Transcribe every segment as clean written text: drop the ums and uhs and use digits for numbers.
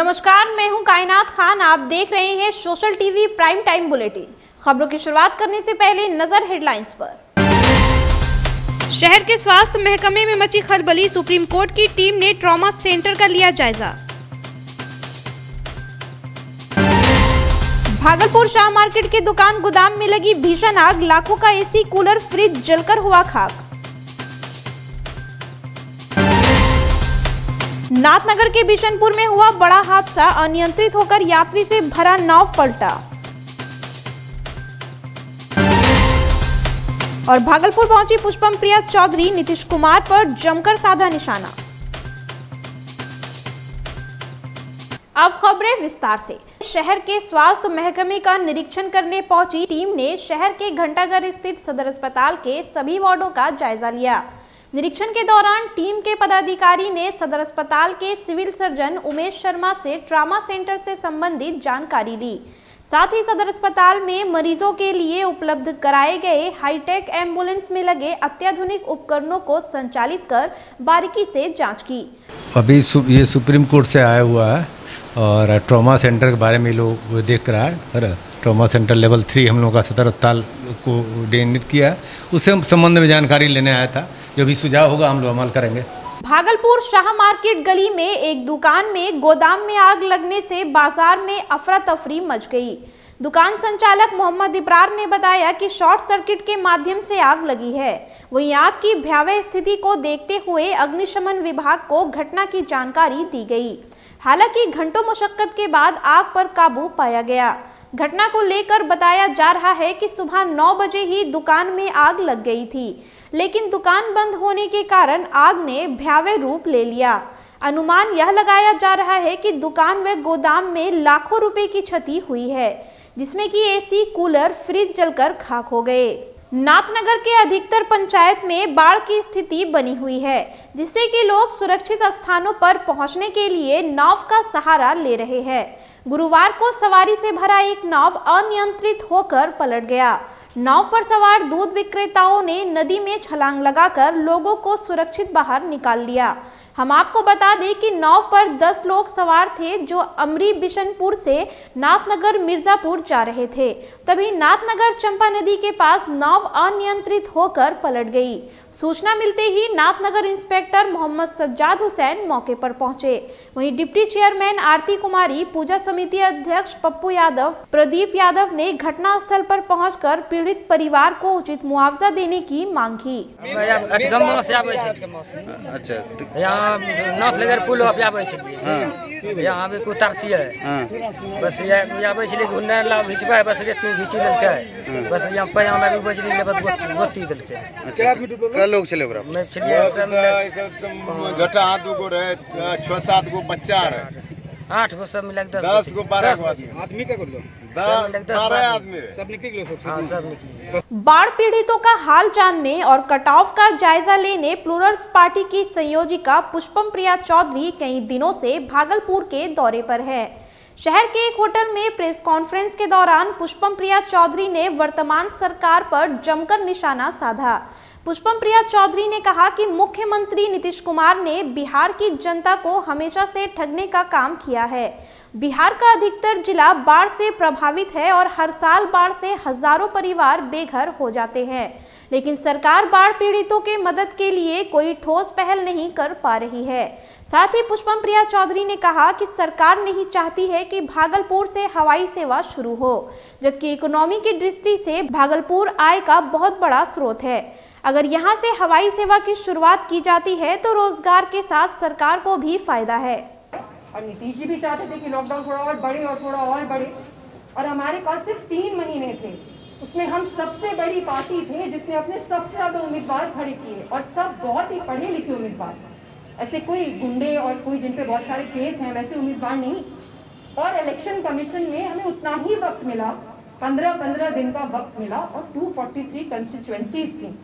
नमस्कार, मैं हूं कायनात खान। आप देख रहे हैं social TV prime time bulletin. खबरों की शुरुआत करने से पहले नजर हेडलाइंस पर। शहर के स्वास्थ्य महकमे में मची खलबली, सुप्रीम कोर्ट की टीम ने ट्रॉमा सेंटर का लिया जायजा। भागलपुर शाह मार्केट के दुकान गोदाम में लगी भीषण आग, लाखों का एसी, कूलर, फ्रिज जलकर हुआ खाक। नाथनगर के बिशनपुर में हुआ बड़ा हादसा, अनियंत्रित होकर यात्री से भरा नाव पलटा। और भागलपुर पहुंची पुष्पम प्रिया चौधरी, नीतीश कुमार पर जमकर साधा निशाना। अब खबरें विस्तार से। शहर के स्वास्थ्य महकमे का निरीक्षण करने पहुंची टीम ने शहर के घंटाघर स्थित सदर अस्पताल के सभी वार्डों का जायजा लिया। निरीक्षण के दौरान टीम के पदाधिकारी ने सदर अस्पताल के सिविल सर्जन उमेश शर्मा से ट्रॉमा सेंटर से संबंधित जानकारी ली। साथ ही सदर अस्पताल में मरीजों के लिए उपलब्ध कराए गए हाईटेक एम्बुलेंस में लगे अत्याधुनिक उपकरणों को संचालित कर बारीकी से जांच की। अभी ये सुप्रीम कोर्ट से आया हुआ है और ट्रॉमा सेंटर के बारे में लोग देख रहा है। ट्रॉमा सेंटर लेवल 3 हम लोग का सदर अस्पताल को डिजाइनित किया है, उससे संबंध में जानकारी लेने आया था। जो भी सुझाव होगा हम लोग अमल करेंगे। भागलपुर शाह मार्केट गली में एक दुकान में गोदाम में आग लगने से बाजार में अफरा तफरी मच गई। दुकान संचालक मोहम्मद इब्रार ने बताया कि शॉर्ट सर्किट के माध्यम से आग लगी है। वहीं आग की भयावह स्थिति को देखते हुए अग्निशमन विभाग को घटना की जानकारी दी गई। हालांकि घंटों मशक्कत के बाद आग पर काबू पाया गया। घटना को लेकर बताया जा रहा है कि सुबह 9 बजे ही दुकान में आग लग गई थी, लेकिन दुकान बंद होने के कारण आग ने भयावह रूप ले लिया। अनुमान यह लगाया जा रहा है कि दुकान व गोदाम में लाखों रुपए की क्षति हुई है, जिसमें कि एसी, कूलर, फ्रिज जलकर खाक हो गए। नाथनगर के अधिकतर पंचायत में बाढ़ की स्थिति बनी हुई है, जिससे कि लोग सुरक्षित स्थानों पर पहुंचने के लिए नाव का सहारा ले रहे हैं। गुरुवार को सवारी से भरा एक नाव अनियंत्रित होकर पलट गया। नाव पर सवार दूध विक्रेताओं ने नदी में छलांग लगाकर लोगों को सुरक्षित बाहर निकाल लिया। हम आपको बता दें कि नाव पर 10 लोग सवार थे, जो अमरी बिशनपुर से नाथनगर मिर्जापुर जा रहे थे। तभी नाथनगर चंपा नदी के पास नाव अनियंत्रित होकर पलट गई। सूचना मिलते ही नाथनगर इंस्पेक्टर मोहम्मद सज्जाद हुसैन मौके पर पहुंचे। वहीं डिप्टी चेयरमैन आरती कुमारी, पूजा समिति अध्यक्ष पप्पू यादव, प्रदीप यादव ने घटनास्थल पर पहुंचकर पीड़ित परिवार को उचित मुआवजा देने की मांग की। नाथनगर पुल आबै छै, यहाँ भी उतारती है। बस आबै छै घुन्ना ला घिचबै, बस रेती घिची देलकै, बस यहाँ पैया में भी बजरी लेबत गोती देलकै। कै लोग चले ओकरा मैं चलिए घटा 2 गो रहे, 6-7 गो बच्चा रहे, 8 गो सब मिला 10 गो 12 गो आदमी का कर लो 12 आदमी सब निकली। बाढ़ पीड़ितों का हाल जानने और कटाव का जायजा लेने प्लूरल्स पार्टी की संयोजिका पुष्पम प्रिया चौधरी कई दिनों से भागलपुर के दौरे पर है। शहर के एक होटल में प्रेस कॉन्फ्रेंस के दौरान पुष्पम प्रिया चौधरी ने वर्तमान सरकार पर जमकर निशाना साधा। पुष्पम प्रिया चौधरी ने कहा कि मुख्यमंत्री नीतीश कुमार ने बिहार की जनता को हमेशा से ठगने का काम किया है। बिहार का अधिकतर जिला बाढ़ से प्रभावित है और हर साल बाढ़ से हजारों परिवार बेघर हो जाते हैं, लेकिन सरकार बाढ़ पीड़ितों के मदद के लिए कोई ठोस पहल नहीं कर पा रही है। साथ ही पुष्पम प्रिया चौधरी ने कहा कि सरकार नहीं चाहती है कि भागलपुर से हवाई सेवा शुरू हो, जबकि इकोनॉमी की दृष्टि से भागलपुर आय का बहुत बड़ा स्रोत है। अगर यहां से हवाई सेवा की शुरुआत की जाती है तो रोजगार के साथ सरकार को भी फायदा है। और नीतीश जी भी चाहते थे कि लॉकडाउन थोड़ा और बढ़े और थोड़ा और बढ़े, और हमारे पास सिर्फ 3 महीने थे। उसमें हम सबसे बड़ी पार्टी थे जिसने अपने सबसे ज्यादा उम्मीदवार खड़े किए, और सब बहुत ही पढ़े लिखे उम्मीदवार, ऐसे कोई गुंडे और कोई जिन पे बहुत सारे केस हैं वैसे उम्मीदवार नहीं। और इलेक्शन कमीशन में हमें उतना ही वक्त मिला, 15-15 दिन का वक्त मिला, और 243 कंस्टिट्यूएंसीज थी।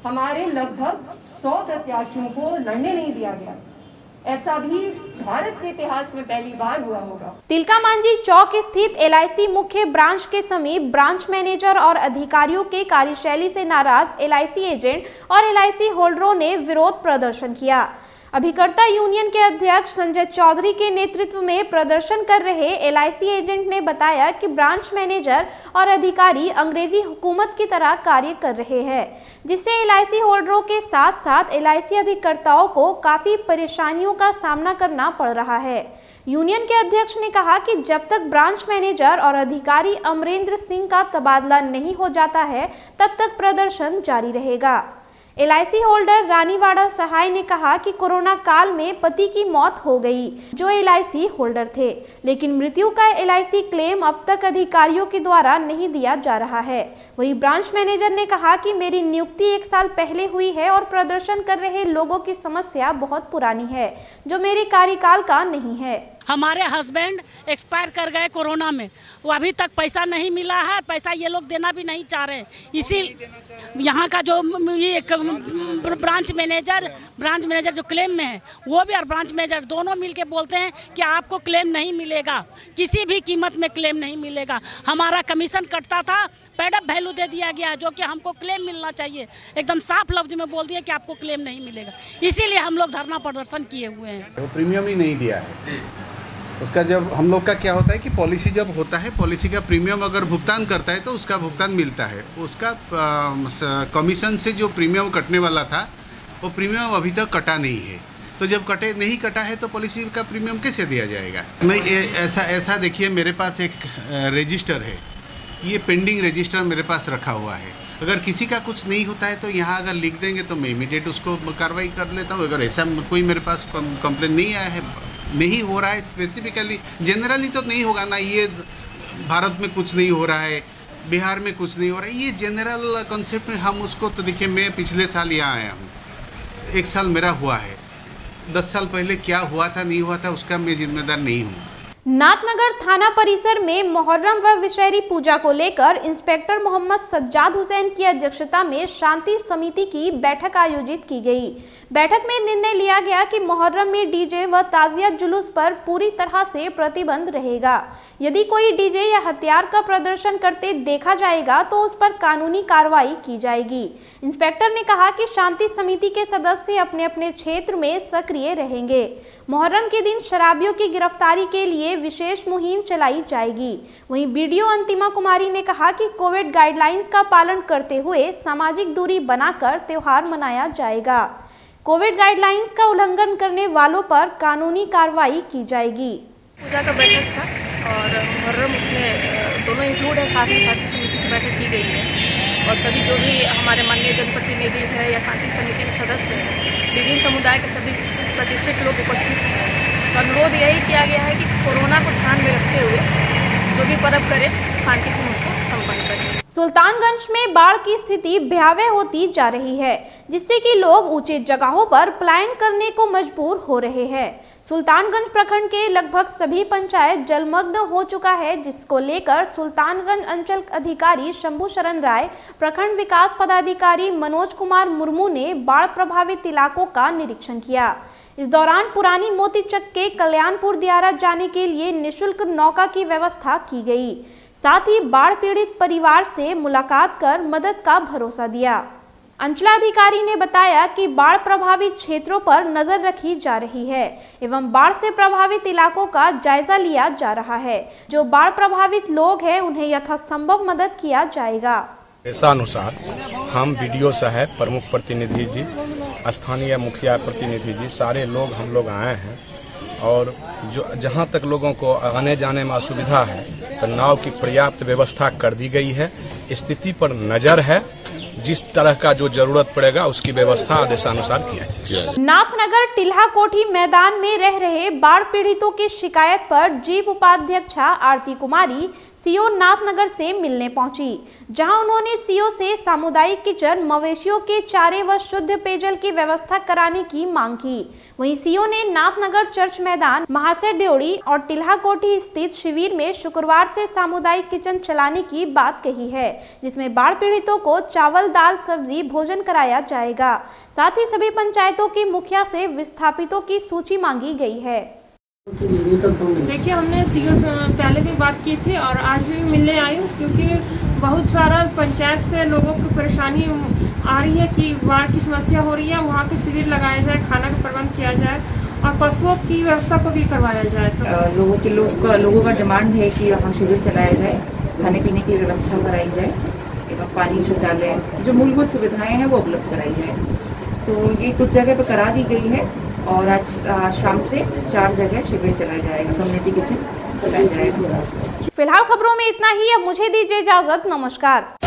हमारे लगभग 100 प्रत्याशियों को लड़ने नहीं दिया गया। ऐसा भी भारत के इतिहास में पहली बार हुआ होगा। तिलका मांझी चौक स्थित LIC मुख्य ब्रांच के समीप ब्रांच मैनेजर और अधिकारियों के कार्यशैली से नाराज LIC एजेंट और LIC होल्डरों ने विरोध प्रदर्शन किया। अभिकर्ता यूनियन के अध्यक्ष संजय चौधरी के नेतृत्व में प्रदर्शन कर रहे LIC एजेंट ने बताया कि ब्रांच मैनेजर और अधिकारी अंग्रेजी हुकूमत की तरह कार्य कर रहे हैं, जिससे LIC होल्डरों के साथ साथ LIC अभिकर्ताओं को काफी परेशानियों का सामना करना पड़ रहा है। यूनियन के अध्यक्ष ने कहा कि जब तक ब्रांच मैनेजर और अधिकारी अमरेंद्र सिंह का तबादला नहीं हो जाता है, तब तक प्रदर्शन जारी रहेगा। LIC होल्डर रानीवाड़ा सहाय ने कहा कि कोरोना काल में पति की मौत हो गई जो LIC होल्डर थे, लेकिन मृत्यु का LIC क्लेम अब तक अधिकारियों के द्वारा नहीं दिया जा रहा है। वहीं ब्रांच मैनेजर ने कहा कि मेरी नियुक्ति 1 साल पहले हुई है और प्रदर्शन कर रहे लोगों की समस्या बहुत पुरानी है जो मेरे कार्यकाल का नहीं है। हमारे हस्बैंड एक्सपायर कर गए कोरोना में, वो अभी तक पैसा नहीं मिला है, पैसा ये लोग देना भी नहीं चाह रहे। इसी यहाँ का जो ये ब्रांच मैनेजर जो क्लेम में है वो भी और ब्रांच मैनेजर दोनों मिलके बोलते हैं कि आपको क्लेम नहीं मिलेगा, किसी भी कीमत में क्लेम नहीं मिलेगा। हमारा कमीशन कटता था, पेड अप वैल्यू दे दिया गया जो कि हमको क्लेम मिलना चाहिए, एकदम साफ लफ्ज में बोल दिया कि आपको क्लेम नहीं मिलेगा। इसीलिए हम लोग धरना प्रदर्शन किए हुए हैं। वो प्रीमियम ही नहीं दिया है उसका। जब हम लोग का क्या होता है कि पॉलिसी जब होता है, पॉलिसी का प्रीमियम अगर भुगतान करता है तो उसका भुगतान मिलता है। उसका कमीशन से जो प्रीमियम कटने वाला था वो प्रीमियम अभी तक कटा नहीं है। तो जब नहीं कटा है तो पॉलिसी का प्रीमियम कैसे दिया जाएगा? नहीं, ऐसा देखिए, मेरे पास एक रजिस्टर है, ये पेंडिंग रजिस्टर मेरे पास रखा हुआ है। अगर किसी का कुछ नहीं होता है तो यहाँ अगर लिख देंगे तो मैं इमीडिएट उसको कार्रवाई कर लेता हूँ। अगर ऐसा कोई मेरे पास कंप्लेन नहीं आया है, नहीं हो रहा है स्पेसिफिकली, जनरली तो नहीं होगा ना। ये भारत में कुछ नहीं हो रहा है, बिहार में कुछ नहीं हो रहा है, ये जनरल कॉन्सेप्ट में हम उसको तो देखिए, मैं पिछले साल यहाँ आया हूँ, 1 साल मेरा हुआ है। 10 साल पहले क्या हुआ था नहीं हुआ था उसका मैं जिम्मेदार नहीं हूँ। नाथनगर थाना परिसर में मुहर्रम व विषहरी पूजा को लेकर इंस्पेक्टर मोहम्मद सज्जाद हुसैन की अध्यक्षता में शांति समिति की बैठक आयोजित की गई। बैठक में निर्णय लिया गया कि मुहर्रम में डीजे व ताजिया जुलूस पर पूरी तरह से प्रतिबंध रहेगा। यदि कोई डीजे या हथियार का प्रदर्शन करते देखा जाएगा तो उस पर कानूनी कार्रवाई की जाएगी। इंस्पेक्टर ने कहा कि शांति समिति के सदस्य अपने अपने क्षेत्र में सक्रिय रहेंगे। मुहर्रम के दिन शराबियों की गिरफ्तारी के लिए विशेष मुहिम चलाई जाएगी। वहीं बीडीओ अंतिमा कुमारी ने कहा कि कोविड गाइडलाइंस का पालन करते हुए सामाजिक दूरी बनाकर त्योहार मनाया जाएगा। कोविड गाइडलाइंस का उल्लंघन करने वालों पर कानूनी कार्रवाई की जाएगी। पूजा का बैठक था और मुहर्रम उसमें दोनों इंक्लूड है, साथ में शांति समिति की बैठक की गई है और सभी जो भी हमारे माननीय जनप्रतिनिधि है या शांति समिति के सदस्य हैं, विभिन्न समुदाय के सभी प्रतिष्ठित लोग उपस्थित हैं। अनुरोध यही किया गया है कि कोरोना को ध्यान में रखते हुए जो भी पर्व करें शांतिपूर्ण उसको संपन्न करें। सुल्तानगंज में बाढ़ की स्थिति भयावह होती जा रही है, जिससे कि लोग ऊंचे जगहों पर पलायन करने को मजबूर हो रहे हैं। सुल्तानगंज प्रखंड के लगभग सभी पंचायत जलमग्न हो चुका है, जिसको लेकर सुल्तानगंज अंचल अधिकारी शंभू शरण राय, प्रखंड विकास पदाधिकारी मनोज कुमार मुर्मू ने बाढ़ प्रभावित इलाकों का निरीक्षण किया। इस दौरान पुरानी मोतीचक के कल्याणपुर दियारा जाने के लिए निःशुल्क नौका की व्यवस्था की गई। साथ ही बाढ़ पीड़ित परिवार से मुलाकात कर मदद का भरोसा दिया। अंचलाधिकारी ने बताया कि बाढ़ प्रभावित क्षेत्रों पर नजर रखी जा रही है एवं बाढ़ से प्रभावित इलाकों का जायजा लिया जा रहा है। जो बाढ़ प्रभावित लोग हैं उन्हें यथासंभव मदद किया जाएगा। अनुसार हम बीडीओ साहब, प्रमुख प्रतिनिधि जी, स्थानीय मुखिया प्रतिनिधि जी, सारे लोग हम लोग आए हैं और जो जहां तक लोगों को आने जाने में असुविधा है तो नाव की पर्याप्त व्यवस्था कर दी गई है। स्थिति पर नजर है, जिस तरह का जो जरूरत पड़ेगा उसकी व्यवस्था आदेशानुसार किया जाएगा। नाथनगर टिल्हा कोठी मैदान में रह रहे बाढ़ पीड़ितों की शिकायत पर जीप उपाध्यक्षा आरती कुमारी सीओ नाथनगर से मिलने पहुंची, जहां उन्होंने सीओ से सामुदायिक किचन, मवेशियों के चारे व शुद्ध पेयजल की व्यवस्था कराने की मांग की। वहीं सीओ ने नाथनगर चर्च मैदान, महाशय ड्योढ़ी और टिल्हा कोठी स्थित शिविर में शुक्रवार से सामुदायिक किचन चलाने की बात कही है, जिसमें बाढ़ पीड़ितों को चावल, दाल, सब्जी, भोजन कराया जाएगा। साथ ही सभी पंचायतों की मुखिया से विस्थापितों की सूची मांगी गई है। देखिए, हमने सीओ से पहले भी बात की थी और आज भी मिलने आई हूँ, क्योंकि बहुत सारा पंचायत से लोगों को परेशानी आ रही है कि बाढ़ की समस्या हो रही है। वहाँ पे शिविर लगाया जाए, खाना का प्रबंध किया जाए पशुओं की व्यवस्था को भी करवाया जाए। लोगों का डिमांड है कि वहाँ शिविर चलाया जाए, खाने पीने की व्यवस्था कराई जाए एवं पानी, शौचालय, जो मूलभूत सुविधाएं हैं वो उपलब्ध कराई जाए। तो ये कुछ जगह पर करा दी गई है और आज शाम से 4 जगह शिविर चलाया जाएगा, कम्युनिटी किचन चलाया जाएगा। फिलहाल खबरों में इतना ही। अब मुझे दीजिए इजाजत। नमस्कार।